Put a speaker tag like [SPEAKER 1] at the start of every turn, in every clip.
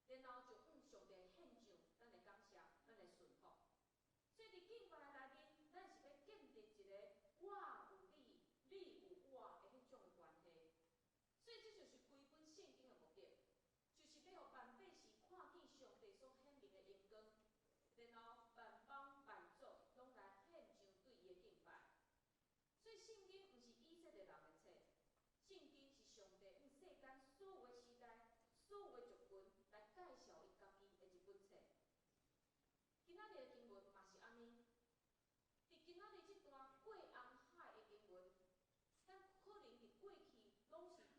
[SPEAKER 1] 然后就向上帝献上咱的感谢，咱的顺服。所以伫敬拜内面，咱是要建立一个我有你，你有我的迄种关系。所以这就是规本圣经的目的，就是要互万百姓看见上帝所显明的荣光，然后万邦万族拢来献上对伊的敬拜。所以圣经毋是以色列人的册，圣经是上帝向世间所有的时代、所有的族群来介绍伊家己的一本册。今仔日的经文嘛是安尼，伫今仔日这段过红海的经文，咱可能伫过去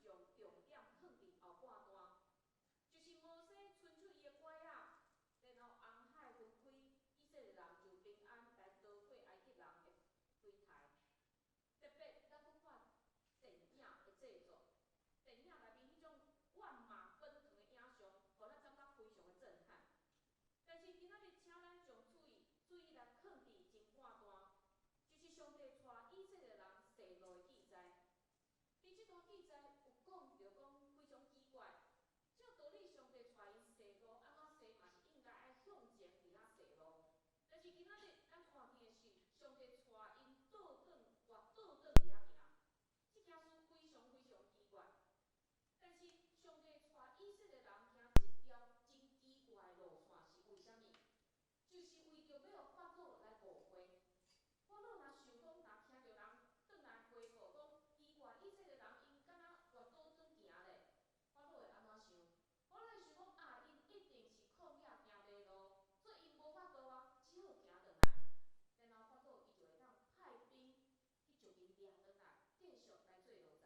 [SPEAKER 1] 拢是将重点放伫后半段，就是摩西伸出伊的拐仔，然后红海分开，以色列人就平安来逃过埃及人的追杀。特别咱搁看电影的制作，电影内面迄种万马奔腾的影像，互咱感觉非常的震撼。但是今仔日，请咱将注意来放伫前半段，就是上帝带以色列人西路的记载。伫这段记载有讲着讲非常奇怪，照道理上帝带因西路安怎西嘛是应该爱向前伫遐西路，但是今仔日咱看见的是上帝带因倒转伫遐行，这件事非常非常奇怪。但是上帝带以色列人行这条真奇怪的路线是为虾米？就是为着要互法老来误会。法老若想讲，若听着人转来回报讲，奇怪，以色列人因敢若越倒转行咧，法老会安怎想？法老会想讲啊，因一定是旷野行迷路，所以因无法度啊，只好行转来。然后法老伊就会当派兵去将因掠转来，继续来做奴才。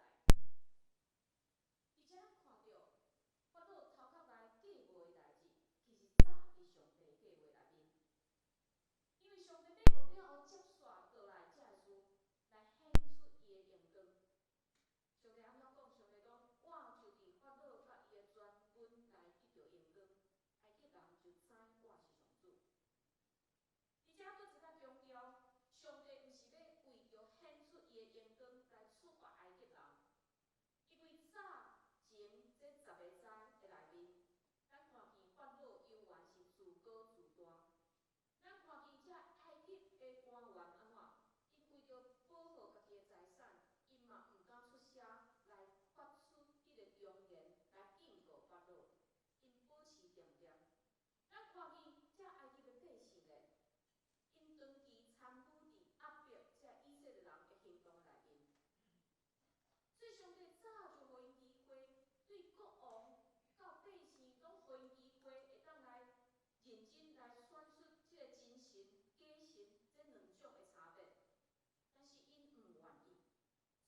[SPEAKER 1] 而且咱看到法老头壳内计划的代志，其实早伫上帝的计划内面。因为上帝要互了后接续倒来这个事，来显出伊的荣光。上帝安怎讲？上帝讲，我就伫法老甲伊的全军来得到荣光，埃及人就知我是上主。而且佫一较强调，上帝毋是要为着显出伊的荣光来处罚埃及人，因为早前这10个灾的内面，咱看见法老犹原是自高自大。咱看见这埃及的官员安怎？因为着保护家己的财产，因嘛毋敢出声来发出迄个扬言来警告法老，因保持沉淀。咱看见这埃及的百姓咧，因长期参与伫压迫这以色列人的行动内面，所以上帝早就互因机会，对国王到百姓拢互因机会，会当来认真来选出这个真神、假神这两种的差别。但是因毋愿意，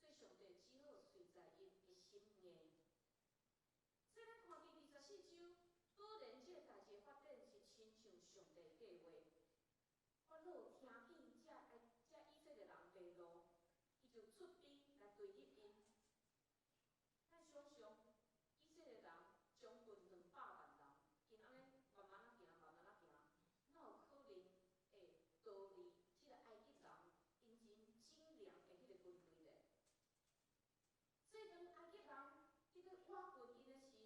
[SPEAKER 1] 所以上帝只好随在因的心硬。所以咱看见24章，果然这个代志的发展是亲像上帝的计划。法老听见这以色列人迷路，伊就出兵来对立因。咱想想，以色列人将近200万人，因安尼慢慢啊行，慢慢啊行，哪有可能会逃离这个埃及人因真精良的迄个军队咧？所以当埃及人迄个挖掘因的时，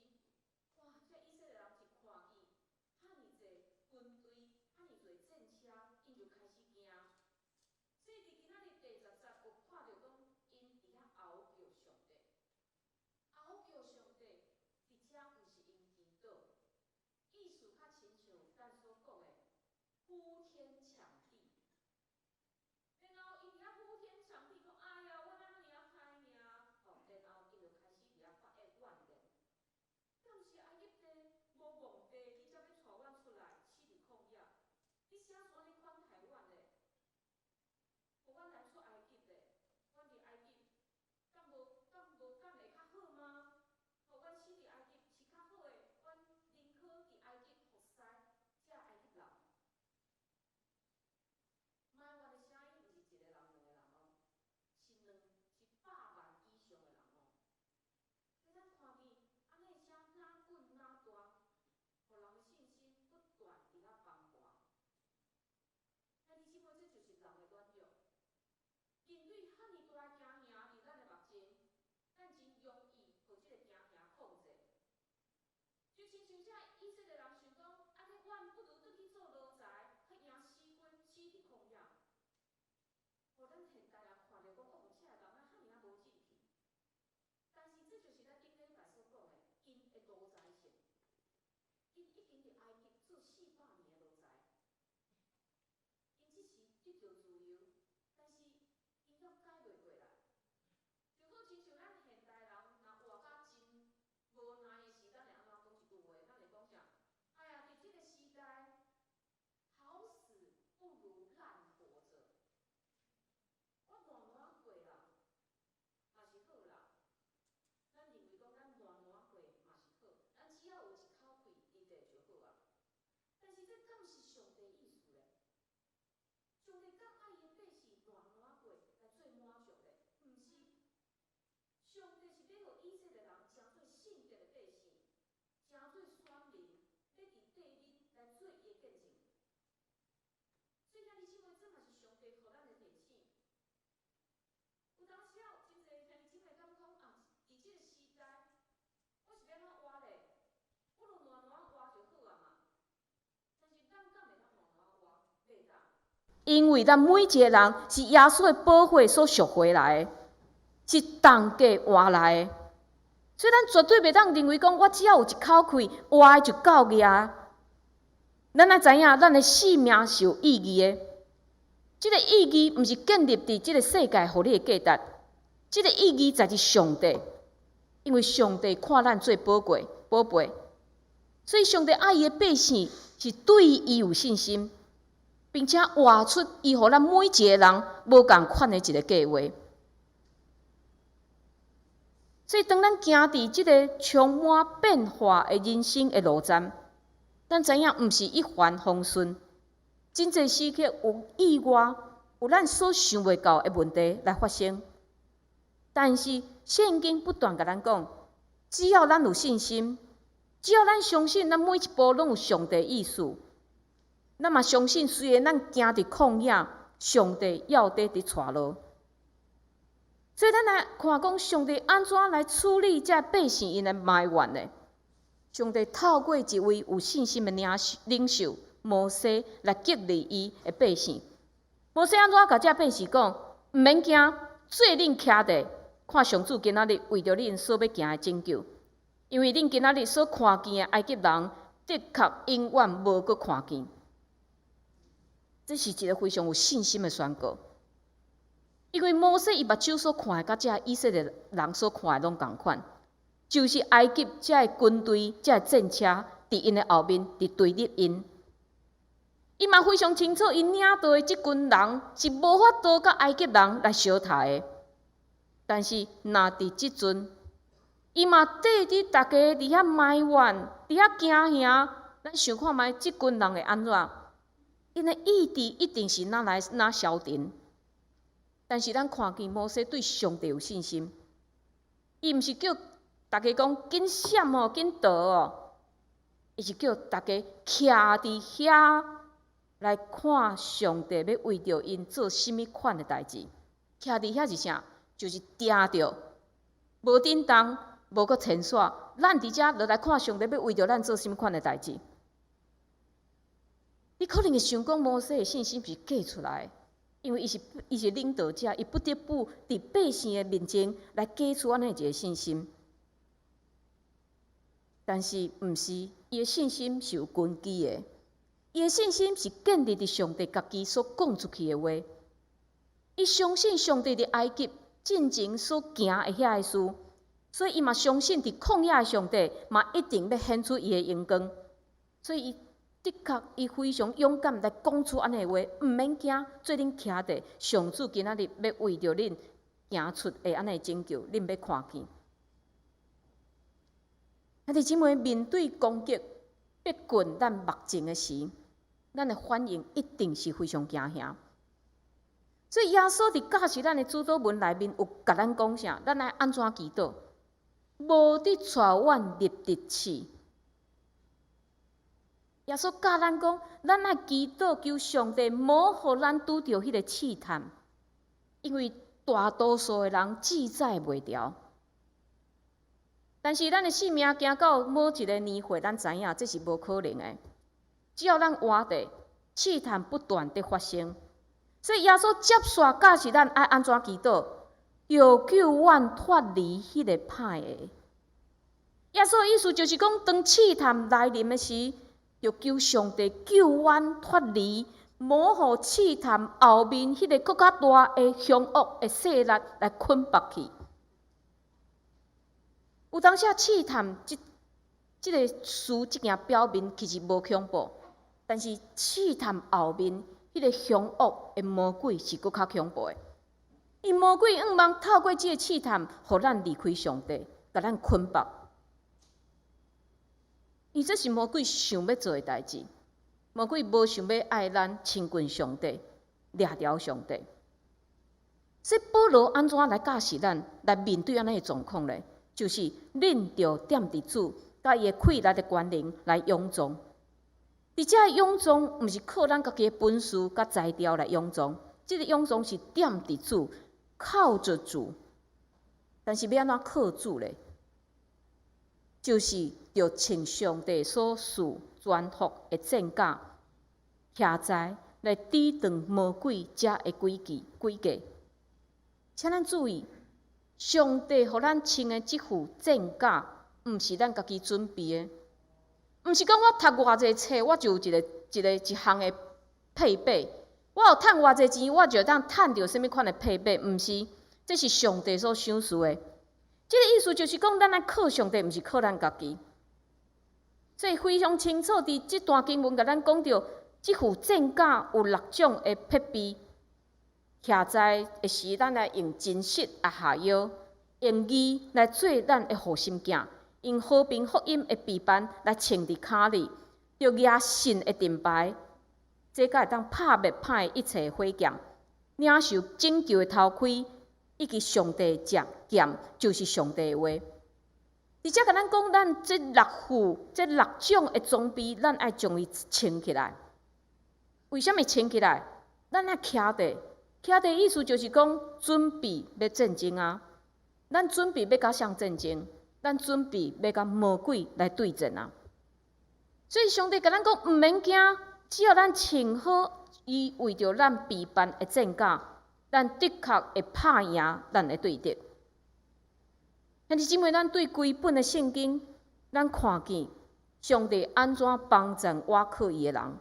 [SPEAKER 1] 哇！这以色列人一看见遐尼济军队，遐尼济战车，因就开始惊。所以伫今仔日第10节有看到讲，因伫遐嗷叫上帝。嗷叫上帝，伫遮毋是因祈祷，意思较亲像咱所讲的呼天抢地。然后因伫遐呼天抢地，讲哎呀，我哪尼啊歹命，吼，然后因就开始伫遐发怨言。敢是埃及地无皇帝，你才要带阮出来死伫旷野？你啥时安尼款待阮咧？互阮来出埃及咧？阮伫埃及，敢会较好吗？互阮死伫埃及是较好诶，阮宁可伫埃及服侍这埃及人。埋怨的声音毋是一个人、2个人哦，是100万以上的人哦。所以咱看见安尼声哪滚哪大，互人的信心不断伫遐崩盘。兄弟姊妹，这就是人的软弱。面对遐尼大惊吓伫咱的目前，咱真容易互这个惊吓控制。就亲像这以色列人互咱现代人看着讲，哦，这个人啊，遐尔啊无正气。但是这就是咱顶礼拜所讲的，因的奴才性。因已经伫埃及做400年的奴才，因即时得到自由，但是因还改袂过来。就好亲像咱现代人，若活甲真无奈的时，咱会安怎讲一句话？咱会讲啥？哎呀，伫这个时代，好死不如烂活着。我烂烂过啦，嘛是好啦。咱认为讲咱烂烂过嘛是好，咱只要有一口气，伊就好啊。但是这敢是上帝意思咧？上帝敢爱伊的百姓烂烂过来做满足咧？毋是。上帝是要互以色列人成做圣洁的百姓，成做选民，要伫地里来做伊的见证。所以，兄弟姊妹，这嘛是上帝互咱的提醒。有当时啊，真侪兄弟姊妹敢讲啊，伫这个时代，我是要怎活咧？我就烂烂活就好啊嘛。但是咱敢会当烂烂活？袂当。因为咱每一个人是耶稣的宝血所赎回来的。是重价换来的，所以咱绝对袂当认为讲，我只要有一口气，活就够个。咱爱知影，咱的生命是有意义的。这个意义毋是建立伫这个世界互你的价值，这个意义在于上帝，因为上帝看咱最宝贵、宝贝，所以上帝爱伊的百姓是对伊有信心，并且活出伊互咱每一个人无共款的一个计划。所以，当咱行伫即个充满变化的人生的路站，咱知影毋是一帆风顺，真侪时刻有意外，有咱所想袂到的问题来发生。但是圣经不断甲咱讲，只要咱有信心，只要咱相信咱每一步拢有上帝意思，咱嘛相信虽然咱行伫旷野，上帝要伫带路。所以，咱来看讲上帝安怎来处理这百姓因的埋怨呢？上帝透过一位有信心的领袖摩西来激励伊的百姓。摩西安怎甲这百姓讲？毋免惊，做恁徛地，看上主今仔日为着恁所要行的拯救，因为恁今仔日所看见的埃及人，的确永远无阁看见。这是一个非常有信心的宣告。因为摩西伊目睭所看的，甲这以色列人所看的拢同款，就是埃及这军队、这战车伫因的后面伫对立因。伊嘛非常清楚，因领导的即群人是无法度甲埃及人来相杀的。但是，若伫即阵，伊嘛缀伫大家伫遐埋怨、伫遐惊吓，咱想看觅即群人会安怎？因的意志一定是哪来哪消停。但是咱看见摩西对上帝有信心，伊毋是叫大家讲紧闪哦、紧逃哦，伊是叫大家徛伫遐来看上帝要为着因做甚物款的代志。徛伫遐是啥？就是定着，无震动，无阁牵线，咱伫遮落来看上帝要为着咱做甚物款的代志。你可能会想讲摩西的信心是假出来的。因为伊是领导者，伊不得不伫百姓的面前来假出安尼一个信心。但是毋是，伊的信心是有根基的，伊的信心是建立伫上帝家己所讲出去的话。伊相信上帝伫埃及进前所行的遐个事，所以伊嘛相信伫旷野的上帝嘛一定要显出伊的荣光。所以伊的确，伊非常勇敢来讲出安尼话，毋免惊，做恁徛地，上主今仔日要为着恁行出的安尼拯救，恁要看见。兄弟姊妹，面对攻击逼近咱目前的时，咱的反应一定是非常惊吓。所以耶稣伫教示咱的主祷文内面有甲咱讲啥？咱来安怎祈祷？无伫带阮入敌市。耶稣教咱讲，咱爱祈祷求上帝，无互咱拄着迄个试探，因为大多数的人记载袂牢。但是咱的性命行到某一个年岁，咱知影这是无可能的。只要咱活着，试探不断地发生，
[SPEAKER 2] 所以耶稣接续教示咱爱安怎祈祷，要救阮脱离迄个歹的。耶稣的意思就是讲，当试探来临的时，要求上帝救阮脱离，无互试探后面迄个更较大的凶恶的势力来捆绑去。有当时试探即个事即件表面其实无恐怖，但是试探后面迄个凶恶的魔鬼是更较恐怖的。因魔鬼望透过即个试探，互咱离开上帝，甲咱捆绑。伊这是魔鬼想要做的代志。魔鬼无想要爱咱亲近上帝，掠条上帝。所以保罗安怎来教示咱来面对安尼的状况呢？就是恁着踮伫主，甲伊的气力的权能来勇壮。而且勇壮，毋是靠咱家己的本事甲才调来勇壮，即个勇壮是踮伫主，靠着主。但是要安怎靠主呢？就是着穿上帝所赐全福的战甲，徛在来抵挡魔鬼遮的诡计。请咱注意，上帝互咱穿的即副战甲，毋是咱家己准备的，毋是讲我读偌济册，我就有一项的配备，我有趁偌济钱，我就当趁到什物款的配备，毋是，这是上帝所赏赐的。即个意思就是讲，咱来靠上帝，毋是靠咱家己。所以非常清楚，伫即段经文甲咱讲到，即副战甲有6种的配备，徛在的时，咱来用真实啊下药，用义来做咱的护心镜，用和平福音的臂膀来穿伫骹里，着举信的盾牌，这才会当拍灭歹一切火箭，领受拯救的头盔。以及上帝剑，就是上帝的话。而且甲咱讲，咱这6种的装备，咱爱将伊穿起来。为什么穿起来？咱爱徛地意思就是讲，准备要战争啊！咱准备要甲谁战争？咱准备要甲魔鬼来对阵啊！所以上帝甲咱讲，毋免惊，只要咱穿好伊为着咱备办的战甲。咱的确会拍赢咱的对敌，但是因为咱对规本的圣经，咱看见上帝安怎帮助倚靠伊的人，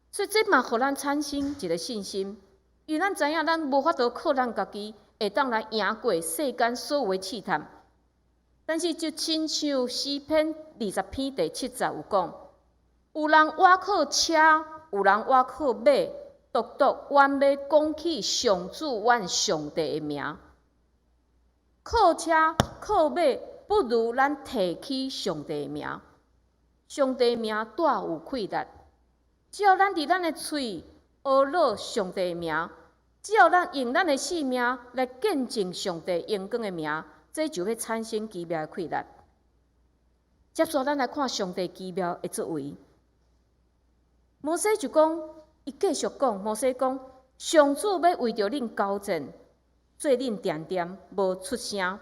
[SPEAKER 2] 所以这嘛互咱产生一个信心，因为咱知影咱无法度靠咱家己会当来赢过世间所有的试探，但是就亲像诗篇20篇第7节有讲，有人倚靠车，有人倚靠马。独阮要讲起上主阮上帝的名，靠车靠马，不如咱提起上帝的名。上帝的名大有气力，只要咱伫咱的喙学乐上帝的名，只要咱用咱的性命来见证上帝荣光的名，这就会产生奇妙的气力。接续咱来看上帝奇妙的作为，摩西就讲。伊继续讲，摩西讲，上主要为着恁交战，做恁点点无出声。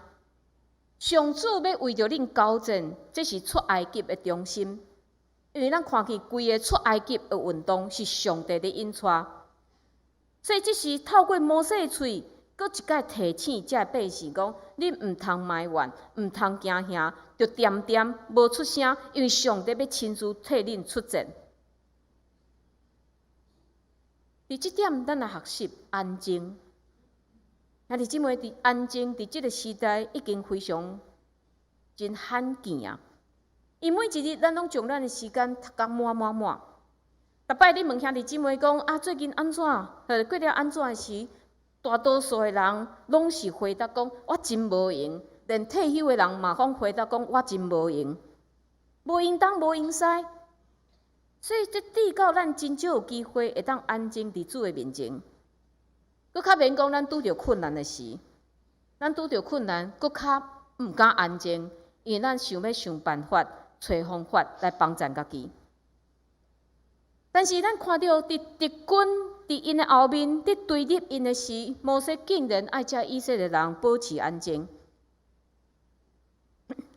[SPEAKER 2] 上主要为着恁交战，这是出埃及的中心。因为咱看见规个出埃及的运动是上帝的引带，所以这是透过摩西的喙，搁一摆提醒这百姓讲：恁毋通埋怨，毋通惊吓，着点点无出声，因为上帝要亲自替恁出战。伫即点，咱来学习安静。兄弟姊妹，伫安静伫即个时代已经非常真罕见啊！因为每一日咱拢将咱的时间读甲满。逐摆你问兄弟姊妹讲啊，最近安怎？过了安怎的时，大多数的人拢是回答讲我真无闲，连退休的人嘛讲回答讲我真无闲，无闲东无闲西。所以，这抵到咱真少有机会会当安静伫主的面前。搁较免讲咱拄着困难的时，咱拄着困难，搁较毋敢安静，因为咱想要想办法、找方法来帮助家己。但是，咱看到伫敌军伫因的后面伫对立因的时，摩西竟然爱遮以色列人保持安静。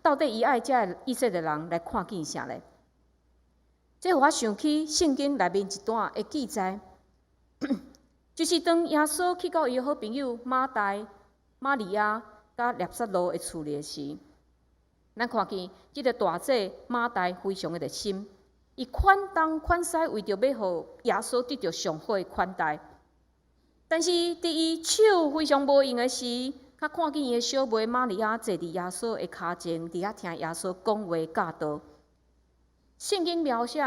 [SPEAKER 2] 到底伊爱遮以色列人来看见啥呢？这互我想起圣经内面一段的记载，就是当耶稣去到伊好朋友马大、玛利亚甲纳撒罗的厝里时，咱看见即个大姐马大非常的热心，伊款东款西，为着要互耶稣得到上好的款待。但是伫伊手非常无用的时，较看见伊的小妹玛利亚坐伫耶稣的骹前，伫遐听耶稣讲话教导。圣经描写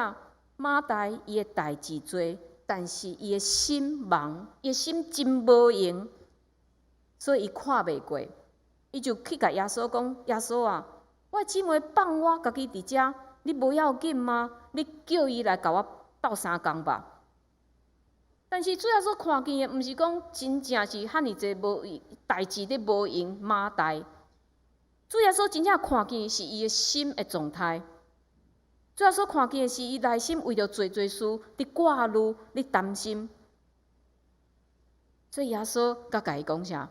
[SPEAKER 2] 马大伊的代志多，但是伊的心忙，伊的心真无用，所以伊看袂过，伊就去甲耶稣讲：耶稣啊，我姊妹放我家己伫遮，你无要紧吗？你叫伊来甲我斗相共吧。但是主耶稣看见的，毋是讲真正是遐尼济无代志咧无用马大。主耶稣真正看见是伊的心的状态。主耶稣看见的是伊内心为着做事伫挂虑、伫担心。所以耶稣甲伊讲啥？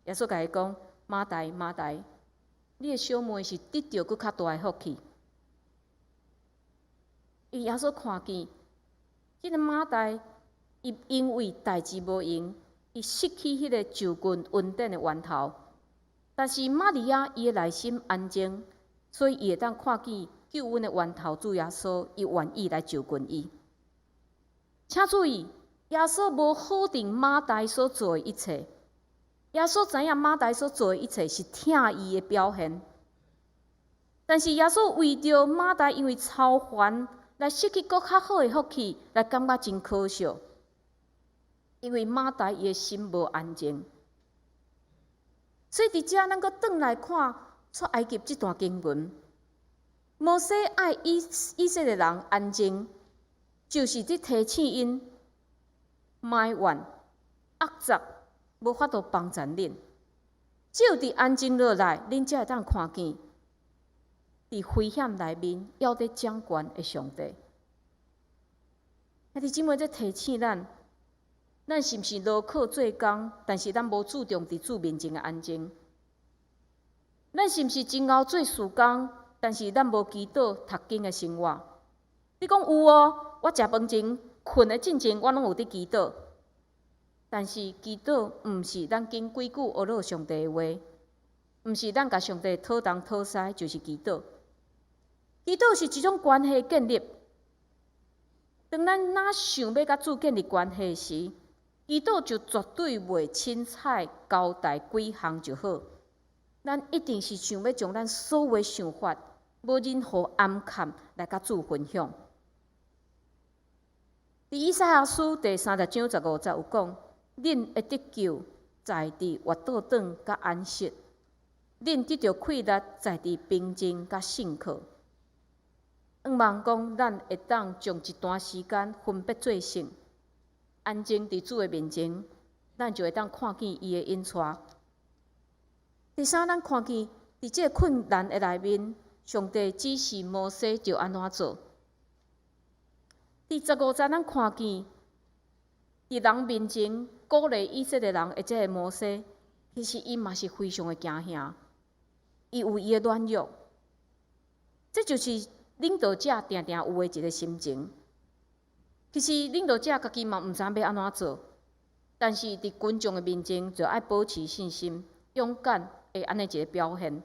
[SPEAKER 2] 耶稣甲伊讲：马大，马大，你的小妹是得到佫较大的福气。耶稣看见即个马大。伊因为代志无用，伊失去迄个就近稳定的源头。但是玛利亚伊的内心安静，所以伊会当看见救恩的源头主耶稣，伊愿意来就近伊。请注意，耶稣无否定马大所做的一切。耶稣知影马大所做的一切是疼伊的表现，但是耶稣为着马大因为超凡来失去佫较好的福气，来感觉真可笑。因为马大伊的心无安静，所以伫遮咱阁转来看出埃及这段经文。摩西爱以色列人安静，就是伫提醒因埋怨、恶作，无法度帮助恁。只有伫安静落来，恁才会当看见伫危险内面要伫掌权的上帝。兄弟姊妹，在提醒咱。咱是毋是劳苦做工，但是咱无注重伫主面前的安静？咱是毋是真熬做事工，但是咱无祈祷读经的生活？你讲有哦，我食饭前、困的进前，我拢有伫祈祷。但是祈祷毋是咱经规矩学了上帝的话，毋是咱甲上帝讨东讨西，就是祈祷。祈祷是一种关系建立。当咱哪想要甲主建立关系时，祈祷就绝对袂凊彩交代几项就好，咱一定是想要将咱所有想法，无任何暗坎来甲主分享。伫以赛亚书第30章15节有讲：恁会得救，在伫活倒转甲安息；恁得到快乐，在伫平静甲信靠。希望讲咱会当将一段时间分别做圣。安静伫主的面前，咱就会当看见伊的引带。第三，咱看见伫这个困难的内面，上帝指示摩西就安怎做。第15节，咱看见伫人面前鼓励以色列人的这个摩西，其实伊嘛是非常的惊吓，伊有伊的软弱。这就是领导者定定有的一个心情。其实领导者家己嘛毋知要安怎做，但是伫群众的面前就爱保持信心、勇敢的安尼一个表现。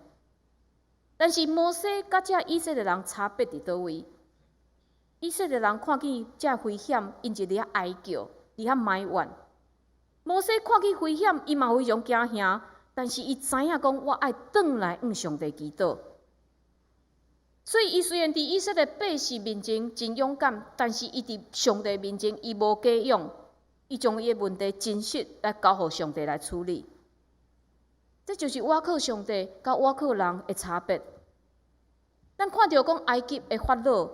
[SPEAKER 2] 但是摩西甲这以色列人差别伫倒位？以色列人看见这危险，因就伫遐哀叫，伫遐埋怨。摩西看见危险，伊嘛非常惊吓，但是伊知影讲我爱转来向上帝祈祷。所以，伊虽然伫以色列百姓面前真勇敢，但是伊伫上帝面前，伊无假勇，伊将伊的问题真实来交互上帝来处理。这就是倚靠上帝甲倚靠人的差别。咱看到讲埃及的法老，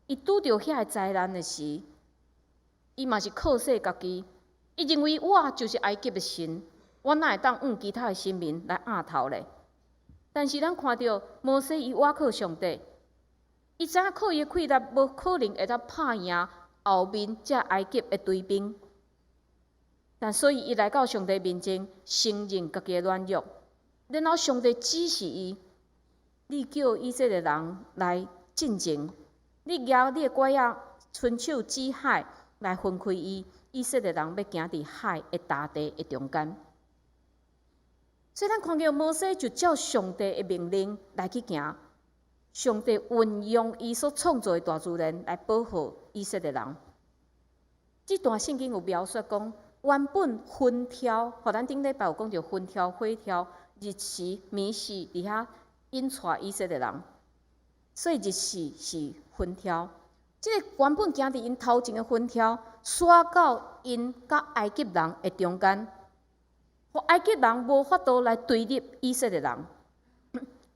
[SPEAKER 2] 伊拄着遐个灾难的时，伊嘛是靠死家己，伊认为我就是埃及的神，我哪会当用其他的神明来压头咧？但是咱看到摩西伊倚靠上帝。伊知影靠伊的气力，无可能会当拍赢后面这埃及的追兵，但所以伊来到上帝面前，承认家己的软弱，然后上帝指示伊：你叫以色列人来进前，你举你的拐仔，伸手指海来分开伊，以色列人要行伫海的大地的中间。所以咱看到摩西就照上帝的命令来去行，上帝运用伊所创造的大自然来保护以色列人。这段圣经有描述讲，原本风潮，互咱顶礼拜有讲到风潮、火潮、日食、暝时伫遐引带以色列人，所以日食是风潮。这个原本行伫因头前的风潮，刷到因甲埃及人的中间，互埃及人无法度来对立以色列人，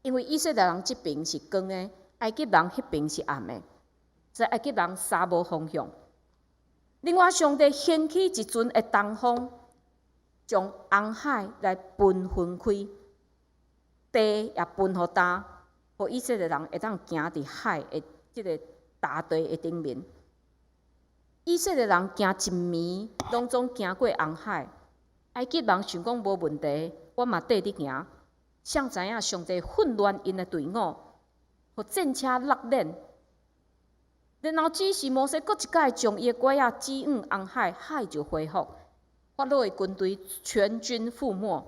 [SPEAKER 2] 因为以色列人这边是光的，埃及人迄边是暗的，所以埃及人三无方向。另外，上帝兴起一阵的东风，将红海来分开，地也分互担，互以色列人会当行伫海的即个大地的顶面。以色列人行一暝，拢总行过红海。埃及人想讲无问题，我嘛缀你行。谁知影上帝混乱因的队伍，互战车落链。然后指示摩西搁一摆将伊的拐仔指向红海，海就恢复，法老的军队全军覆没。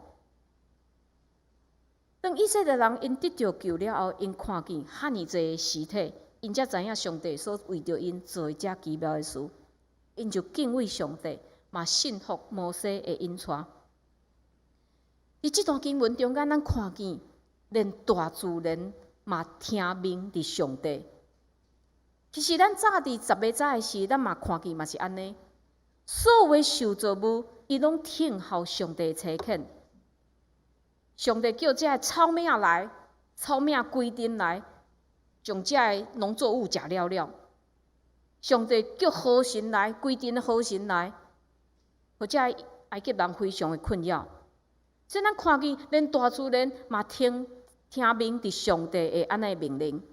[SPEAKER 2] 当以色列人因得到救了后，因看见遐尼济的尸体，因才知影上帝所为着因做遮奇妙的事，因就敬畏上帝，嘛信服摩西的引带。伫这段经文中间，咱看见连大自然嘛听命伫上帝。其实咱早伫十个早的时，咱嘛看见嘛是安尼，所有的受造物，伊拢听候上帝差遣。上帝叫这草命来，草命规定来，将这农作物食了了。上帝叫河神来，规定河神来，或者埃及人非常的困扰。所以咱看见，连大自然嘛听命伫上帝的安尼命令。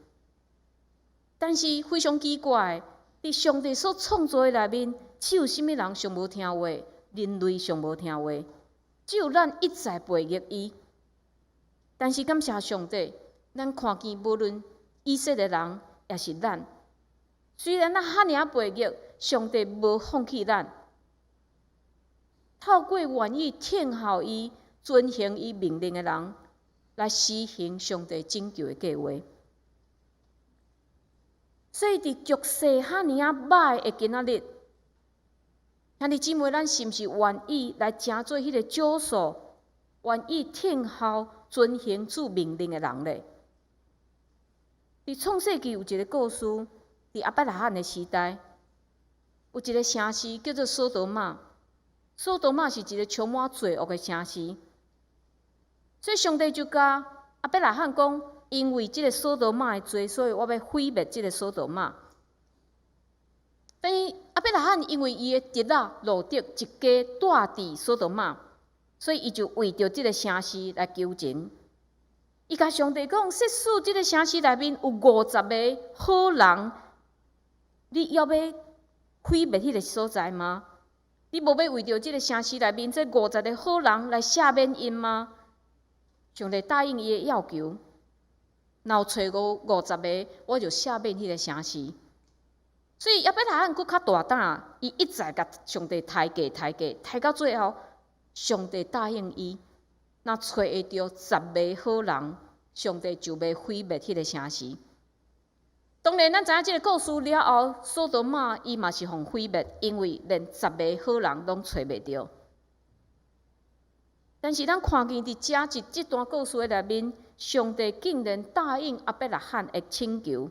[SPEAKER 2] 但是非常奇怪，伫上帝所创造的内面，只有啥物人上无听话？人类上无听话，只有咱一再背逆伊。但是感谢上帝，咱看见无论以色列人也是咱，虽然咱遐尔背逆，上帝无放弃咱，透过愿意听候伊、遵行伊命令的人，来实行上帝拯救的计划。所以伫局势遐尔歹的今仔日，兄弟姊妹，咱是毋是愿意来成做迄个少数愿意听候遵行主命令的人呢？伫创世纪有一个故事，伫亚伯拉罕的时代，有一个城市叫做索多玛。索多玛是一个充满罪恶的城市，所以上帝就甲亚伯拉罕讲，因为这个索多玛的罪，所以我要毁灭这个索多玛。但是亚伯拉罕因为伊的侄仔路得一家住伫索多玛，所以伊就为着这个城市来求情。伊甲上帝讲：即使这个城市内面有50个好人，你要毁灭迄个所在吗？你无要为着这个城市内面这50个好人来赦免因吗？上帝答应伊的要求，若有找50个，我就赦免迄个城市。所以亚伯拉罕佫较大胆，伊一再甲上帝抬价，到最后，上帝答应伊，若找会到10个好人，上帝就要毁灭迄个城市。当然，咱知影即个故事了后，索多玛伊嘛是互毁灭，因为连10个好人拢找袂到。但是咱看见伫这段故事的内面，上帝竟然答应亚伯拉罕的请求，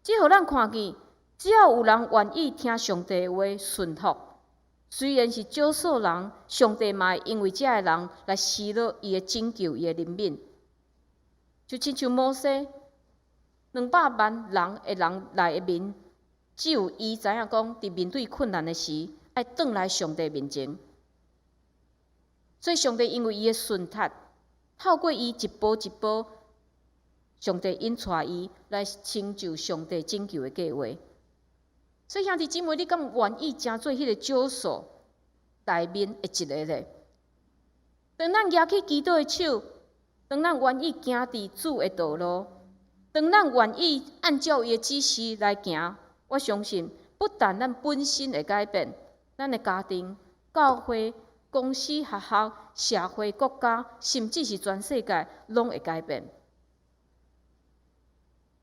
[SPEAKER 2] 这互咱看见，只要有人愿意听上帝的话，顺服，虽然是少数人，上帝嘛会因为这个人来施落伊的拯救，伊的怜悯。就亲像摩西，200万人内面，只有伊知影讲，伫面对困难的时，爱转来上帝面前。所以上帝因为伊的顺服，透过伊一步一步，上帝引带伊来成就上帝拯救的计划。所以兄弟姊妹，你敢愿意成做迄个少数内面的一个呢？当咱举起基督的手，当咱愿意行伫主的道路，当咱愿意按照伊的指示来行，我相信不但咱本身会改变，咱的家庭、教会、公司、学校、社会、国家，甚至是全世界，拢会改变。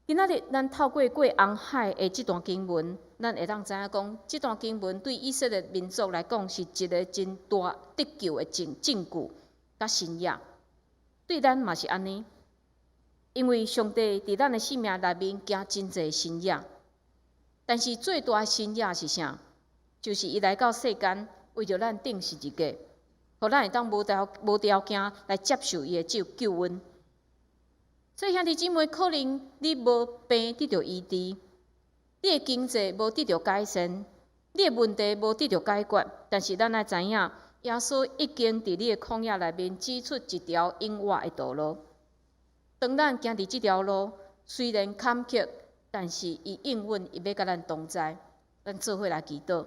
[SPEAKER 2] 今仔日，咱透过过红海的这段经文，咱会当知影讲，这段经文对以色列民族来讲是一个真大得救的证据，甲新约。对咱嘛是安尼，因为上帝伫咱的生命内面行真侪新约，但是最大的新约是啥？就是伊来到世间，为着咱定十字架，互咱会当无条件来接受伊的救恩。所以兄弟姊妹，可能你无病得到医治，你的经济无得到改善，你的问题无得到解决，但是咱爱知影，耶稣已经伫你的旷野内面指出一条永远的道路。当咱行伫这条路，虽然坎坷，但是伊应允，伊要甲咱同在。咱做伙来祈祷。